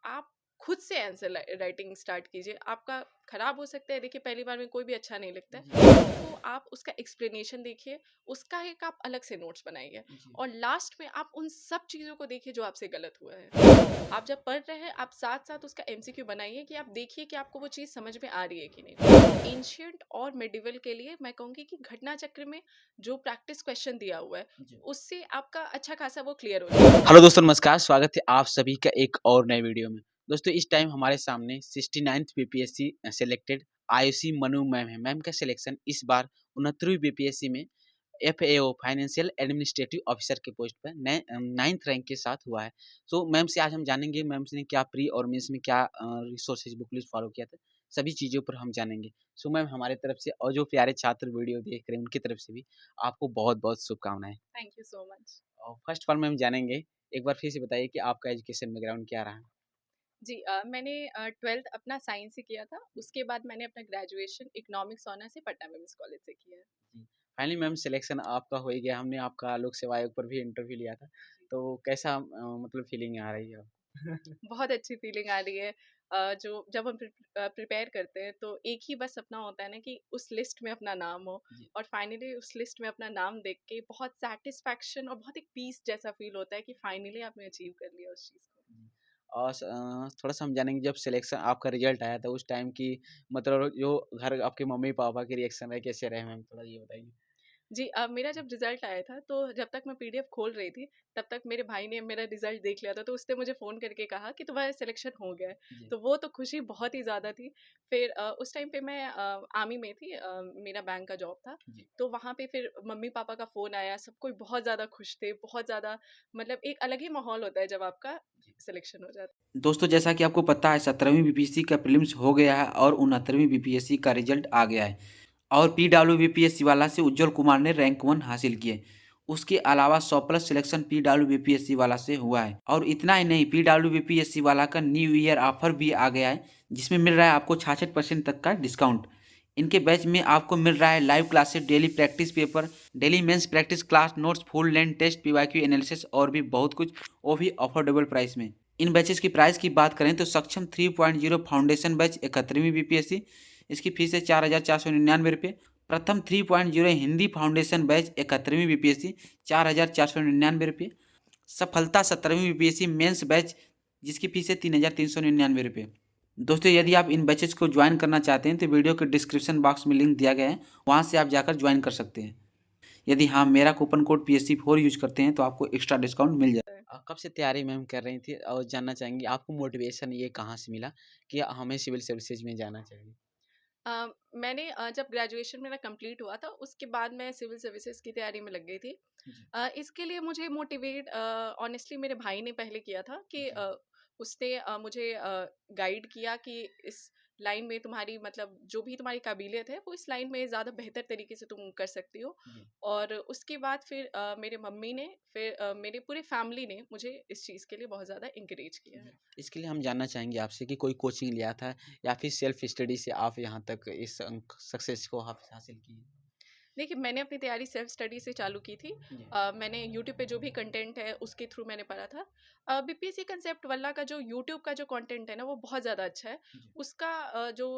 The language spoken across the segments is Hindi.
आप खुद से आंसर राइटिंग स्टार्ट कीजिए। आपका खराब हो सकता है, देखिए पहली बार में कोई भी अच्छा नहीं लिखता जी, है, तो आप उसका एक्सप्लेनेशन देखिए, उसका एक आप अलग से नोट्स बनाइए जी, और लास्ट में आप उन सब चीज़ों को देखिए जो आपसे गलत हुआ है। आप जब पढ़ रहे हैं, आप साथ-साथ उसका एमसीक्यू बनाइए कि आप देखिए कि आपको वो चीज़ समझ में आ रही है कि नहीं। एंशिएंट और मेडिवल के लिए मैं कहूँगी कि घटना चक्र में जो प्रैक्टिस क्वेश्चन दिया हुआ है, जी। उससे आपका अच्छा खासा वो क्लियर हो जाएगा। हेलो दोस्तों नमस्कार, स्वागत है आप सभी का एक और नए वीडियो में। दोस्तों इस टाइम हमारे सामने 69th BPSC selected Ayushi Manu ma'am है। मैम का सिलेक्शन इस बार 69वीं बीपीएससी में एफएओ फाइनेंशियल एडमिनिस्ट्रेटिव ऑफिसर के पोस्ट पर 9th रैंक के साथ हुआ है। सो मैम से आज हम जानेंगे मैम ने क्या प्री और मेंस में क्या रिसोर्सेज बुक लिस्ट फॉलो किया था, सभी चीज़ों पर हम जानेंगे। सो मैम हमारे तरफ से और जो प्यारे छात्र वीडियो देख रहे हैं उनकी तरफ से भी आपको बहुत-बहुत शुभकामनाएँ। Thank you so much. First of all ma'am जानेंगे, एक बार फिर से बताइए कि आपका एजुकेशन बैकग्राउंड क्या रहा? जी मैंने 12th अपना साइंस से किया था, उसके बाद मैंने अपना ग्रेजुएशन इकोनॉमिक्स ऑनर्स से पटना वुमेन्स कॉलेज से किया है। जी। फाइनली मैम सिलेक्शन आपका हो ही गया, हमने आपका लोक सेवा आयोग पर भी इंटरव्यू लिया था, तो कैसा मतलब फीलिंग आ रही है अब? बहुत अच्छी फीलिंग आ रही है। जो जब हम प्रिपेयर करते हैं तो एक ही बस सपना होता है ना कि उस लिस्ट में अपना नाम हो जी, और फाइनली उस लिस्ट में अपना नाम देख के बहुत सेटिस्फैक्शन और बहुत एक पीस जैसा फील होता है कि फाइनली आपने अचीव कर लिया उस चीज़ को। जी। और थोड़ा-सा हम जानेंगे जब सिलेक्शन आपका रिजल्ट आया था उस टाइम की मतलब जो घर आपके मम्मी-पापा के रिएक्शन रहे कैसे रहे मैम थोड़ा ये बताइए? जी मेरा जब रिज़ल्ट आया था तो जब तक मैं पीडीएफ खोल रही थी तब तक मेरे भाई ने मेरा रिज़ल्ट देख लिया था, तो उसने मुझे फ़ोन करके कहा कि तुम्हारा सिलेक्शन हो गया है। जी, तो वो तो खुशी बहुत ही ज़्यादा थी। फिर उस टाइम पे मैं आर्मी में थी, मेरा बैंक का जॉब था। जी। तो वहाँ पे फिर मम्मी-पापा का फ़ोन आया, सब कोई बहुत ज़्यादा खुश थे, बहुत ज़्यादा मतलब एक अलग ही माहौल होता है जब आपका सिलेक्शन हो जाता है। दोस्तों जैसा कि आपको पता है 17वीं बीपीएससी का प्रीलिम्स हो गया है और 69वीं बीपीएससी का रिजल्ट आ गया है और पीडब्ल्यूबीपीएससी वाला से उज्जवल कुमार ने रैंक 1 हासिल किए। उसके अलावा 100 प्लस सिलेक्शन पीडब्ल्यूबीपीएससी वाला से हुआ है और इतना ही नहीं पीडब्ल्यूबीपीएससी वाला का न्यू ईयर ऑफर भी आ गया है जिसमें मिल रहा है आपको 66% तक का डिस्काउंट। इनके बैच में आपको मिल रहा है live classes, daily practice paper, daily mains practice class notes, full length test, PYQ analysis और भी बहुत कुछ, वो भी अफोर्डेबल प्राइस में। इन बैचेस की प्राइस की बात करें तो सक्षम 3.0 फाउंडेशन बैच 71वीं बीपीएससी, इसकी फीस है 4,499 रुपये। प्रथम 3.0 हिंदी फाउंडेशन बैच 71वीं बीपीएससी 4,499 रुपये। सफलता 17वीं बीपीएससी मेंस बैच जिसकी फीस है 3,399 रुपये। दोस्तों यदि आप इन बैचेस को ज्वाइन करना चाहते हैं तो वीडियो के डिस्क्रिप्शन बॉक्स में लिंक दिया गया है, वहाँ से आप जाकर ज्वाइन कर सकते हैं। यदि हाँ मेरा कूपन कोड PSC4 यूज करते हैं तो आपको एक्स्ट्रा डिस्काउंट मिल जाए। कब से तैयारी मैम कर रही थी और जानना चाहेंगी आपको मोटिवेशन ये कहाँ से मिला कि हमें सिविल सर्विसेज में जाना चाहिए? मैंने जब ग्रेजुएशन मेरा कंप्लीट हुआ था उसके बाद मैं सिविल सर्विसेज की तैयारी में लग गई थी। जी, इसके लिए मुझे मोटिवेट ऑनेस्टली मेरे भाई ने पहले किया था कि जी, उसने मुझे गाइड किया कि इस लाइन में तुम्हारी मतलब जो भी तुम्हारी काबिलियत है वो इस लाइन में ज़्यादा बेहतर तरीके से तुम कर सकती हो। जी, और उसके बाद फिर मेरे मम्मी ने फिर मेरे पूरे फैमिली ने मुझे इस चीज़ के लिए बहुत ज़्यादा इंकरेज किया जी। है। इसके लिए हम जानना चाहेंगे आपसे कि कोई कोचिंग लिया था या फिर सेल्फ स्टडी से आप यहाँ तक इस सक्सेस को हासिल किए? देखिए, मैंने अपनी तैयारी सेल्फ स्टडी से चालू की थी। जी, मैंने यूट्यूब पे जो भी कंटेंट है उसके थ्रू मैंने पढ़ा था। बीपीएससी कंसेप्ट वाला का जो यूट्यूब का जो कंटेंट है ना वो बहुत ज़्यादा अच्छा है। जी, उसका जो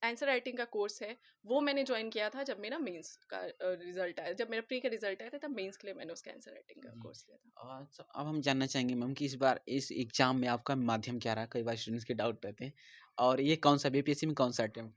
आंसर राइटिंग का कोर्स है वो मैंने ज्वाइन किया था जब मेरा मेंस का रिजल्ट आया, जब मेरा प्री का रिजल्ट आया था तब मेंस के लिए मैंने उसका आंसर राइटिंग का जी। कोर्स लिया था। अच्छा, अब हम जानना चाहेंगे मैम कि इस बार इस एग्ज़ाम में आपका माध्यम क्या रहा? कई बार स्टूडेंट्स के डाउट रहते हैं और ये कौन-सा बीपीएससी में कौन-सा अटेम्प्ट?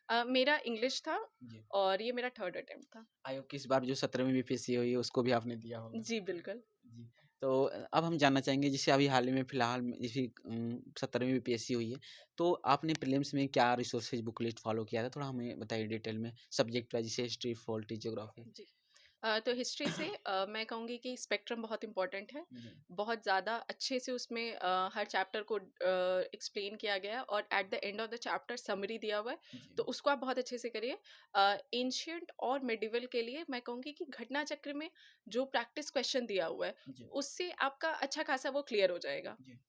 मेरा इंग्लिश था जी। और ये मेरा थर्ड अटेम्प्ट था। आयोग की इस बार जो 17वीं बीपीएससी हुई है उसको भी आपने दिया होगा। जी बिल्कुल। जी, तो अब हम जानना चाहेंगे जैसे अभी हाल ही में फ़िलहाल में जैसे 17वीं बीपीएससी हुई है, तो आपने प्रीलिम्स में क्या रिसोर्सेज़ बुक लिस्ट फ़ॉलो किया था? थोड़ा हमें बताइए डिटेल में सब्जेक्ट वाइज़ जैसे हिस्ट्री, पॉलिटी, ज्योग्राफी? जी। तो हिस्ट्री से मैं कहूँगी कि स्पेक्ट्रम बहुत इम्पोर्टेंट है। जी, बहुत ज़्यादा अच्छे से उसमें हर चैप्टर को एक्सप्लेन किया गया है और at the end of the chapter summary दिया हुआ है, जी, तो उसको आप बहुत अच्छे से करिए। एंशियंट और मेडिवल के लिए मैं कहूँगी कि घटना चक्र में जो प्रैक्टिस क्वेश्चन दिया हुआ है, जी, उससे आपका अच्छा खासा वो क्लियर हो जाएगा। जी,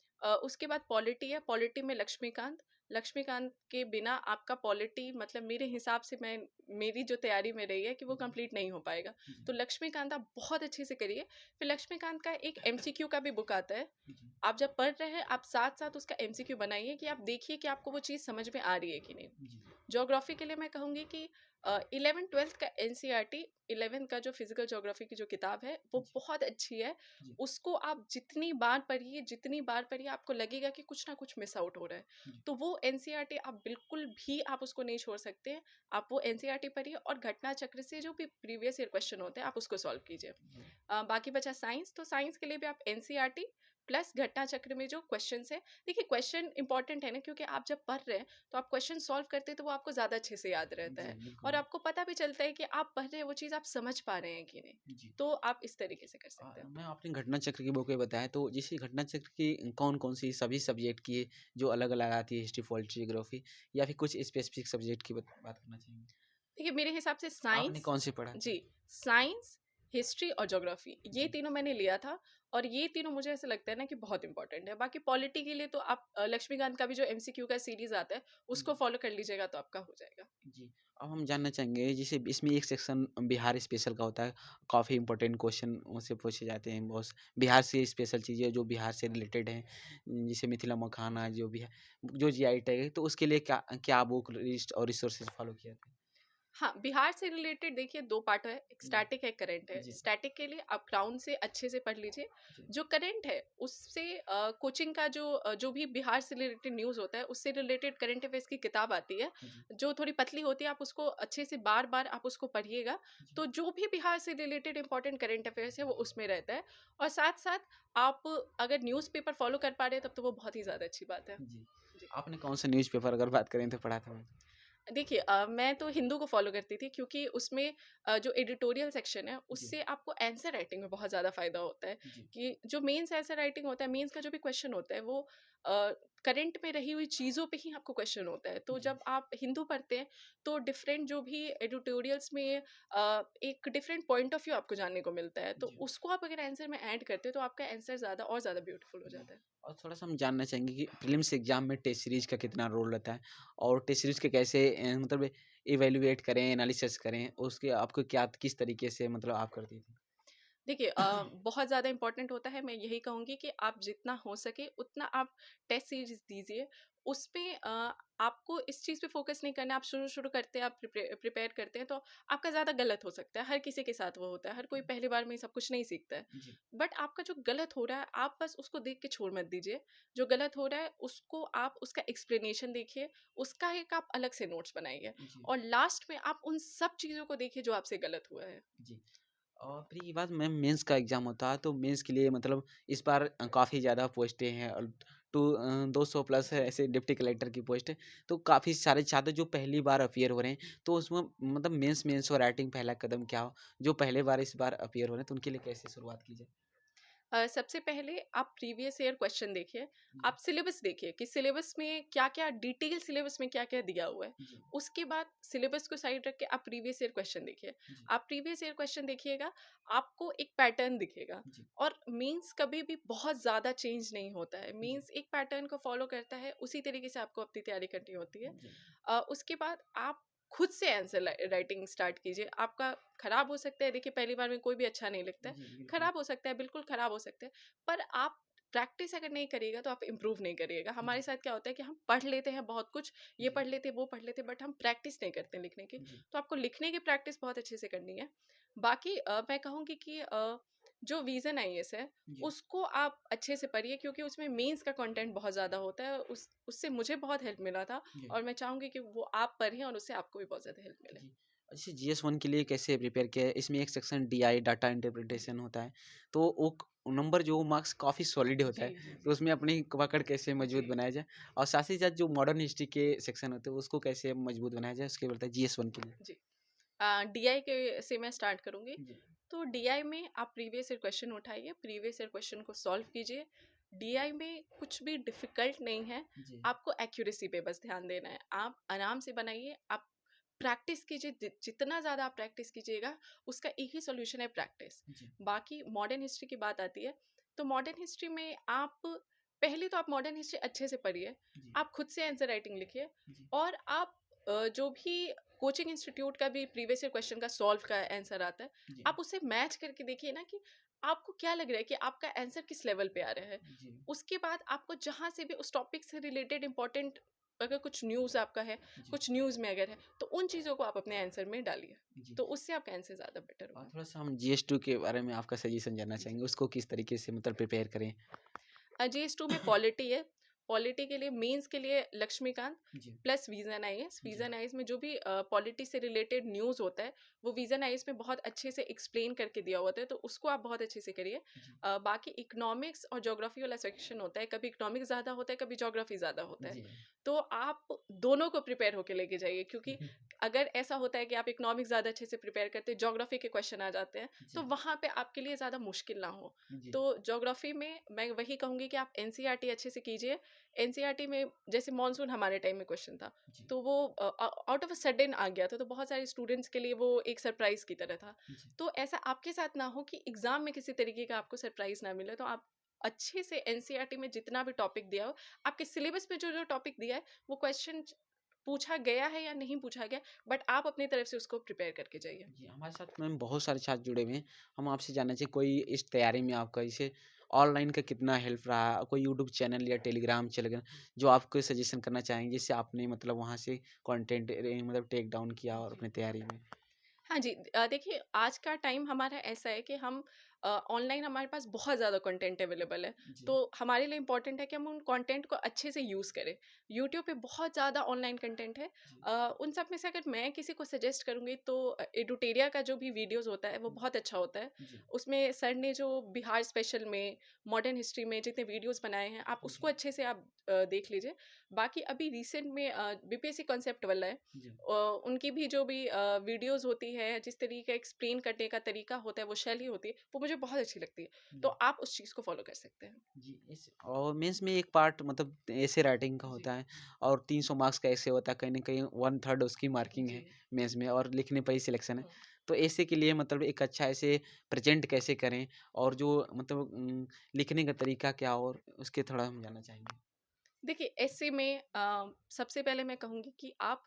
उसके बाद पॉलिटी है, पॉलिटी में लक्ष्मीकांत, लक्ष्मीकांत के बिना आपका पॉलिटी मतलब मेरे हिसाब से मेरी जो तैयारी में रही है कि वो कंप्लीट नहीं हो पाएगा। तो लक्ष्मीकांत आप बहुत अच्छे से करिए। फिर लक्ष्मीकांत का एक एमसीक्यू का भी बुक आता है, आप जब पढ़ रहे हैं आप साथ साथ उसका एमसीक्यू बनाइए कि आप देखिए कि आपको वो चीज़ समझ में आ रही है कि नहीं। ज्योग्राफी के लिए मैं कहूँगी कि 11th-12th का एनसीईआरटी 11th का जो फिजिकल ज्योग्राफी की जो किताब है वो बहुत अच्छी है। उसको आप जितनी बार पढ़िए आपको लगेगा कि कुछ ना कुछ मिस आउट हो रहा है। तो वो एनसीईआरटी आप बिल्कुल भी आप उसको नहीं छोड़ सकते हैं। आप वो एनसीईआरटी पढ़िए और घटना चक्र से जो भी प्रीवियस ईयर क्वेश्चन होते हैं आप उसको सॉल्व कीजिए। बाकी बचा साइंस, तो साइंस के लिए भी आप एनसीईआरटी प्लस घटना चक्र में जो क्वेश्चंस है, देखिए क्वेश्चन इंपॉर्टेंट है ना, क्योंकि आप जब पढ़ रहे हैं तो आप क्वेश्चन सॉल्व करते हैं तो वो आपको ज़्यादा अच्छे से याद रहता है और आपको पता भी चलता है कि आप पढ़ रहे हैं वो चीज़ आप समझ पा रहे हैं कि नहीं। तो आप इस तरीके से कर सकते हैं। मैं आपने घटना चक्र की बुक में बताया, तो जैसे घटना चक्र की कौन-कौन सी सभी सब्जेक्ट की जो अलग-अलग आती है, हिस्ट्री, पॉलिटी, ज्योग्राफी, या फिर कुछ स्पेसिफिक सब्जेक्ट की बात करना चाहेंगे? देखिए मेरे हिसाब से आपने साइंस, कौन सी पढ़ा था? जी, साइंस, हिस्ट्री और ज्योग्राफी ये जी। तीनों मैंने लिया था और ये तीनों मुझे ऐसा लगता है ना कि बहुत इंपॉर्टेंट है। बाकी पॉलिटी के लिए तो आप लक्ष्मीकांत का भी जो एमसीक्यू का सीरीज आता है उसको फॉलो कर लीजिएगा तो आपका हो जाएगा। जी। अब हम जानना चाहेंगे, जैसे इसमें एक सेक्शन बिहार स्पेशल का होता है, काफ़ी इंपॉर्टेंट क्वेश्चन उनसे पूछे जाते हैं बहुत बिहार से स्पेशल चीज़ें जो बिहार से रिलेटेड हैं, जैसे मिथिला मखाना जो भी है, जो जीआई टैग है, तो उसके लिए क्या क्या बुक लिस्ट और रिसोर्सेज फॉलो किया था? हाँ, बिहार से रिलेटेड देखिए 2 पार्ट है, एक जी। स्टैटिक है, एक करंट है। जी। स्टैटिक के लिए आप ग्राउंड से अच्छे से पढ़ लीजिए। जी। जो करंट है उससे कोचिंग का जो भी बिहार से रिलेटेड न्यूज़ होता है उससे रिलेटेड करंट अफेयर्स की किताब आती है, जी। जो थोड़ी पतली होती है, आप उसको अच्छे से बार-बार आप उसको पढ़िएगा। जी। तो जो भी बिहार से रिलेटेड इम्पोर्टेंट करंट अफेयर्स है वो उसमें रहता है और साथ-साथ आप अगर न्यूज़पेपर फॉलो कर पा रहे हैं तब तो वो बहुत ही ज़्यादा अच्छी बात है। जी। जी। आपने कौन सा न्यूज़पेपर अगर बात करें तो पढ़ा था? देखिए मैं तो हिंदू को फॉलो करती थी क्योंकि उसमें जो एडिटोरियल सेक्शन है जी। उससे आपको आंसर राइटिंग में बहुत ज़्यादा फायदा होता है। जी। कि जो मेंस आंसर राइटिंग होता है, मेंस का जो भी क्वेश्चन होता है वो करंट में रही हुई चीज़ों पे ही आपको क्वेश्चन होता है। तो जी। जब आप हिंदू पढ़ते हैं तो डिफरेंट जो भी एडिटोरियल्स में एक डिफरेंट पॉइंट ऑफ व्यू आपको जानने को मिलता है, तो जी। उसको आप अगर आंसर में ऐड करते हैं तो आपका आंसर ज़्यादा और ज़्यादा ब्यूटीफुल हो जी। जाता है। और थोड़ा-सा हम जानना चाहेंगे कि प्रीलिम्स एग्ज़ाम में टेस्ट सीरीज़ का कितना रोल रहता है? और टेस्ट सीरीज़ के कैसे मतलब इवैल्यूएट करें, एनालिसिस करें, उसके आपको क्या किस तरीके से मतलब आप करती थी? देखिए बहुत ज़्यादा इम्पोर्टेंट होता है, मैं यही कहूँगी कि आप जितना हो सके उतना आप टेस्ट सीरीज दीजिए। उसमें आपको इस चीज़ पे फोकस नहीं करना है, आप शुरू-शुरू करते हैं, आप प्रिपेयर करते हैं तो आपका ज़्यादा गलत हो सकता है, हर किसी के साथ वो होता है, हर कोई पहली बार में सब कुछ नहीं सीखता है। जी। बट आपका जो गलत हो रहा है, आप बस उसको देख के छोड़ मत दीजिए, जो गलत हो रहा है उसको आप उसका एक्सप्लेनेशन देखिए, उसका एक आप अलग से नोट्स बनाइए जी। और लास्ट में आप उन सब चीज़ों को देखिए जो आपसे गलत हुआ है। जी। और फिर ये बात मैम, मेंस का एग्ज़ाम होता है, तो मेंस के लिए मतलब इस बार काफ़ी ज़्यादा पोस्टें हैं, और 200 प्लस है ऐसे डिप्टी कलेक्टर की पोस्ट है। तो काफ़ी सारे छात्र जो पहली बार अपीयर हो रहे हैं, तो उसमें मतलब मेंस मेंस और राइटिंग पहला कदम क्या हो? जो पहली बार इस बार अपीयर हो रहे हैं, तो उनके लिए कैसे शुरुआत की जाए? सबसे पहले आप प्रीवियस ईयर क्वेश्चन देखिए, जी। आप सिलेबस देखिए कि सिलेबस में क्या-क्या डिटेल सिलेबस में क्या-क्या दिया हुआ है। जी। उसके बाद सिलेबस को साइड रख के आप प्रीवियस ईयर क्वेश्चन देखिए। जी। आप प्रीवियस ईयर क्वेश्चन देखिएगा, आपको एक पैटर्न दिखेगा जी। और मीन्स कभी भी बहुत ज़्यादा चेंज नहीं होता है। जी। मीन्स एक पैटर्न को फॉलो करता है, उसी तरीके से आपको अपनी तैयारी करनी होती है। जी। उसके बाद आप खुद से आंसर राइटिंग स्टार्ट कीजिए। आपका खराब हो सकता है, देखिए पहली बार में कोई भी अच्छा नहीं लिखता है। जी, बिल्कुल। खराब हो सकता है, बिल्कुल खराब हो सकता है, पर आप प्रैक्टिस अगर नहीं करिएगा तो आप इम्प्रूव नहीं करिएगा। हमारे जी। साथ क्या होता है कि हम पढ़ लेते हैं बहुत कुछ, ये जी। पढ़ लेते वो पढ़ लेते, बट हम प्रैक्टिस नहीं करते लिखने की। जी। तो आपको लिखने की प्रैक्टिस बहुत अच्छे से करनी है। बाकी मैं कहूँगी कि जो विजन आईएएस है जी। उसको आप अच्छे से पढ़िए क्योंकि उसमें मेंस का कंटेंट बहुत ज़्यादा होता है। उससे मुझे बहुत हेल्प मिला था जी। और मैं चाहूँगी कि वो आप पढ़ें और उससे आपको भी बहुत ज़्यादा हेल्प मिले। जी। अच्छा, जीएस 1 के लिए कैसे प्रिपेयर किया है? इसमें एक सेक्शन डीआई डाटा इंटरप्रिटेशन होता है, तो वो नंबर जो मार्क्स काफ़ी सॉलिड होता जी, है, जी, तो जी। उसमें अपनी पकड़ कैसे मजबूत जी। बनाया जाए, और साथ ही साथ जो मॉडर्न हिस्ट्री के सेक्शन होते हैं उसको कैसे मजबूत बनाया जाए, उसके बताइए जीएस 1 के लिए? जी। डीआई के से मैं स्टार्ट करूँगी। जी। तो डीआई में आप प्रीवियस ईयर क्वेश्चन उठाइए, प्रीवियस ईयर क्वेश्चन को सॉल्व कीजिए। डीआई में कुछ भी डिफ़िकल्ट नहीं है, जी। आपको एक्यूरेसी पे बस ध्यान देना है। आप आराम से बनाइए, आप प्रैक्टिस कीजिए, जितना ज़्यादा आप प्रैक्टिस कीजिएगा, उसका एक ही सॉल्यूशन है प्रैक्टिस। जी। बाकी मॉडर्न हिस्ट्री की बात आती है, तो मॉडर्न हिस्ट्री में आप पहले तो आप मॉडर्न हिस्ट्री अच्छे से पढ़िए, जी, आप खुद से आंसर राइटिंग लिखिए जी, और आप जो भी कोचिंग इंस्टीट्यूट का भी प्रीवियस ईयर क्वेश्चन का सॉल्व का आंसर आता है, जी, आप उसे मैच करके देखिए ना कि आपको क्या लग रहा है कि आपका आंसर किस लेवल पे आ रहा है। जी, उसके बाद आपको जहाँ से भी उस टॉपिक से रिलेटेड इंपॉर्टेंट अगर कुछ न्यूज़ आपका है, जी, कुछ न्यूज़ में अगर है, तो उन चीज़ों को आप अपने आंसर में डालिए। जी। तो उससे आपका आंसर ज़्यादा बेटर और होगा। थोड़ा-सा हम जीएस2 के बारे में आपका सजेशन जानना जी। चाहेंगे, उसको किस तरीके से मतलब प्रिपेयर करें? जीएस2 में पॉलिटी है। पॉलिटी के लिए मेंस के लिए लक्ष्मीकांत जी, प्लस विजन आईएएस। जी, विजन आईएएस में जो भी पॉलिटी से रिलेटेड न्यूज़ होता है, वो विजन आईएएस में बहुत अच्छे से एक्सप्लेन करके दिया होता है, तो उसको आप बहुत अच्छे से करिए। जी, बाकी इकोनॉमिक्स और ज्योग्राफी वाला सेक्शन होता है, कभी इकोनॉमिक्स ज़्यादा होता है, कभी ज्योग्राफी ज़्यादा होता है। जी। तो आप दोनों को प्रिपेयर होके लेके जाइए, क्योंकि अगर ऐसा होता है कि आप इकोनॉमिक्स ज़्यादा अच्छे से प्रिपेयर करते हैं, ज्योग्राफी के क्वेश्चन आ जाते हैं, तो जी, वहाँ पे आपके लिए ज़्यादा मुश्किल ना हो। जी, तो ज्योग्राफी में मैं वही कहूँगी कि आप एनसीईआरटी अच्छे से कीजिए। एनसीईआरटी में जैसे मॉनसून हमारे टाइम में क्वेश्चन था, जी, तो वो आउट ऑफ अ सडन आ गया था, तो बहुत सारे स्टूडेंट्स के लिए वो एक सरप्राइज़ की तरह था। जी, तो ऐसा आपके साथ ना हो कि एग्ज़ाम में किसी तरीके का आपको सरप्राइज़ ना मिले, तो आप अच्छे से एनसीईआरटी में जितना भी टॉपिक दिया हो, आपके सिलेबस में जो-जो टॉपिक दिया है, वो क्वेश्चन पूछा गया है या नहीं पूछा गया, बट आप अपनी तरफ से उसको प्रिपेयर करके जाइए। जी, हमारे साथ मैम बहुत सारे छात्र जुड़े हुए हैं। हम आपसे जानना चाहिए कोई इस तैयारी में आपका जैसे ऑनलाइन का कितना हेल्प रहा? कोई यूट्यूब चैनल या टेलीग्राम चैनल जो आपको सजेशन करना चाहेंगे जिससे आपने मतलब वहाँ से कंटेंट मतलब टेक डाउन किया और अपनी तैयारी में? हाँ जी, देखिए आज का टाइम हमारा ऐसा है कि हम ऑनलाइन हमारे पास बहुत ज़्यादा कंटेंट अवेलेबल है। जी, तो हमारे लिए इम्पोर्टेंट है कि हम उन कंटेंट को अच्छे से यूज़ करें। यूट्यूब पे बहुत ज़्यादा ऑनलाइन कंटेंट है। जी, उन सब में से अगर मैं किसी को सजेस्ट करूँगी तो एडुटेरिया का जो भी वीडियोज़ होता है वो जी, बहुत अच्छा होता है। जी, उसमें सर ने जो बिहार स्पेशल में, मॉडर्न हिस्ट्री में जितने वीडियोज़ बनाए हैं, आप उसको जी, अच्छे से आप देख लीजिए। बाकी अभी रिसेंट में बीपीएससी कॉन्सेप्ट वाला है। जी, उनकी भी जो भी वीडियोज़ होती है, जिस तरीके का एक्सप्लेन करने का तरीका होता है, वो शैली होती है, वो मुझे बहुत अच्छी लगती है। तो जी। आप उस चीज़ को फ़ॉलो कर सकते हैं। जी, इस और मेंस में एक पार्ट मतलब ऐसे राइटिंग का होता है और 300 मार्क्स का ऐसे होता है, कहीं न कहीं 1/3 उसकी मार्किंग जी। है मेंस में और लिखने पर ही सिलेक्शन है। हुँ। तो ऐसे के लिए मतलब एक अच्छा ऐसे प्रेज़ेंट कैसे करें और जो मतलब लिखने का तरीका क्या और उसके थोड़ा हम जानना चाहेंगे? देखिए, ऐसे में सबसे पहले मैं कहूँगी कि आप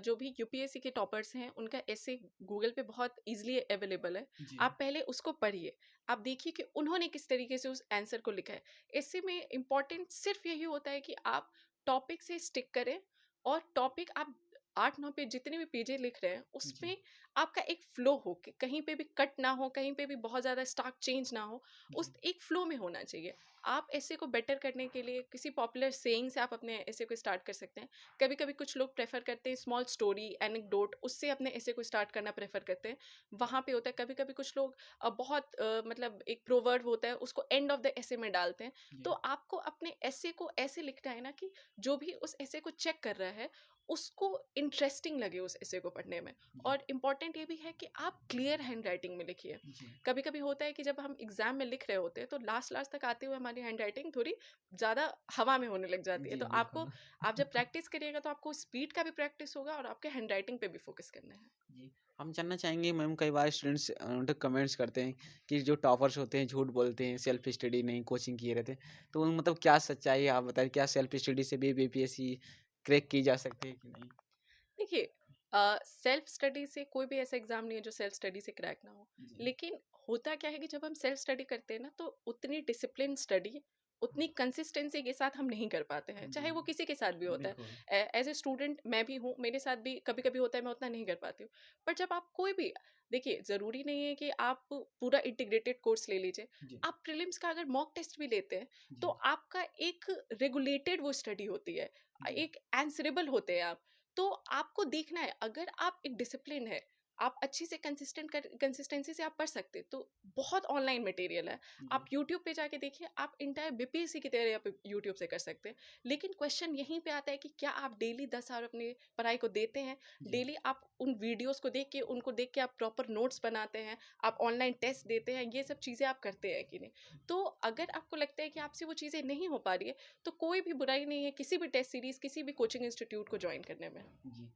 जो भी यूपीएससी के टॉपर्स हैं, उनका ऐसे गूगल पे बहुत ईज़िली अवेलेबल है। जी, आप पहले उसको पढ़िए। आप देखिए कि उन्होंने किस तरीके से उस आंसर को लिखा है। ऐसे में इम्पोर्टेंट सिर्फ़ यही होता है कि आप टॉपिक से स्टिक करें और टॉपिक आप 8-9 पेज जितने भी पेजेज़ लिख रहे हैं, जी, उसमें आपका एक फ़्लो हो कि कहीं पे भी कट ना हो, कहीं पे भी बहुत ज़्यादा स्टार्क चेंज ना हो, उस जी, एक फ़्लो में होना चाहिए। आप ऐसे को बेटर करने के लिए किसी पॉपुलर सेइंग से आप अपने ऐसे को स्टार्ट कर सकते हैं। कभी-कभी कुछ लोग प्रेफ़र करते हैं स्मॉल स्टोरी, एनेक्डोट उससे अपने ऐसे को स्टार्ट करना प्रेफ़र करते हैं। वहाँ पे होता है कभी-कभी कुछ लोग बहुत मतलब एक प्रोवर्ब होता है उसको एंड ऑफ द एसे में डालते हैं। तो जी, आपको अपने एसे को ऐसे लिखना है ना कि जो भी उस एसे को चेक कर रहा है, उसको इंटरेस्टिंग लगे उस एसे को पढ़ने में। जी, और इम्पोर्टेंट ये भी है कि आप क्लियर हैंडराइटिंग में लिखिए। जी, कभी-कभी होता है कि जब हम एग्ज़ाम में लिख रहे होते हैं, तो लास्ट-लास्ट तक आते हुए हमारी हैंडराइटिंग थोड़ी ज़्यादा हवा में होने लग जाती है। जी, तो आपको बिल्कुल। आप जब प्रैक्टिस करिएगा तो आपको स्पीड का भी प्रैक्टिस होगा और आपके हैंडराइटिंग पे भी फ़ोकस करना है। जी, हम जानना चाहेंगे मैम कई बार स्टूडेंट्स मतलब कमेंट्स करते हैं कि जो टॉपर्स होते हैं झूठ बोलते हैं, सेल्फ स्टडी नहीं कोचिंग किए रहते हैं। तो मतलब क्या सच्चाई है आप बताइए क्या सेल्फ स्टडी से भी बीपीएससी क्रैक की जा सकती है कि नहीं? देखिए, सेल्फ स्टडी से कोई भी ऐसा एग्ज़ाम नहीं है जो सेल्फ स्टडी से क्रैक ना हो। जी, लेकिन होता क्या है कि जब हम सेल्फ स्टडी करते हैं ना, तो उतनी डिसिप्लिन स्टडी, उतनी कंसिस्टेंसी के साथ हम नहीं कर पाते हैं, जी, चाहे वो किसी के साथ भी होता है। बिल्कुल। एज़ ए स्टूडेंट मैं भी हूँ, मेरे साथ भी कभी-कभी होता है मैं उतना नहीं कर पाती हूँ। पर जब आप कोई भी देखिए, ज़रूरी नहीं है कि आप पूरा इंटीग्रेटेड कोर्स ले लीजिए। जी, आप प्रीलिम्स का अगर मॉक टेस्ट भी लेते हैं, तो जी, आपका एक रेगुलेटेड वो स्टडी होती है। जी, एक आंसरेबल होते हैं आप। तो आपको देखना है, अगर आप एक डिसिप्लिन है, आप अच्छी से कंसिस्टेंसी से आप पढ़ सकते हैं, तो बहुत ऑनलाइन मटेरियल है। आप जी, यूट्यूब पे जाके देखिए, आप इंटायर बीपीएससी की तैयारी आप यूट्यूब से कर सकते हैं। लेकिन क्वेश्चन यहीं पे आता है कि क्या आप डेली 10 आवर अपनी पढ़ाई को देते हैं? जी, डेली आप उन वीडियोज़ को देख के, उनको देख के आप प्रॉपर नोट्स बनाते हैं, आप ऑनलाइन टेस्ट देते हैं, ये सब चीज़ें आप करते हैं कि नहीं? तो अगर आपको लगता है कि आपसे वो चीज़ें नहीं हो पा रही है, तो कोई भी बुराई नहीं है किसी भी टेस्ट सीरीज़, किसी भी कोचिंग इंस्टीट्यूट को जॉइन करने में। जी।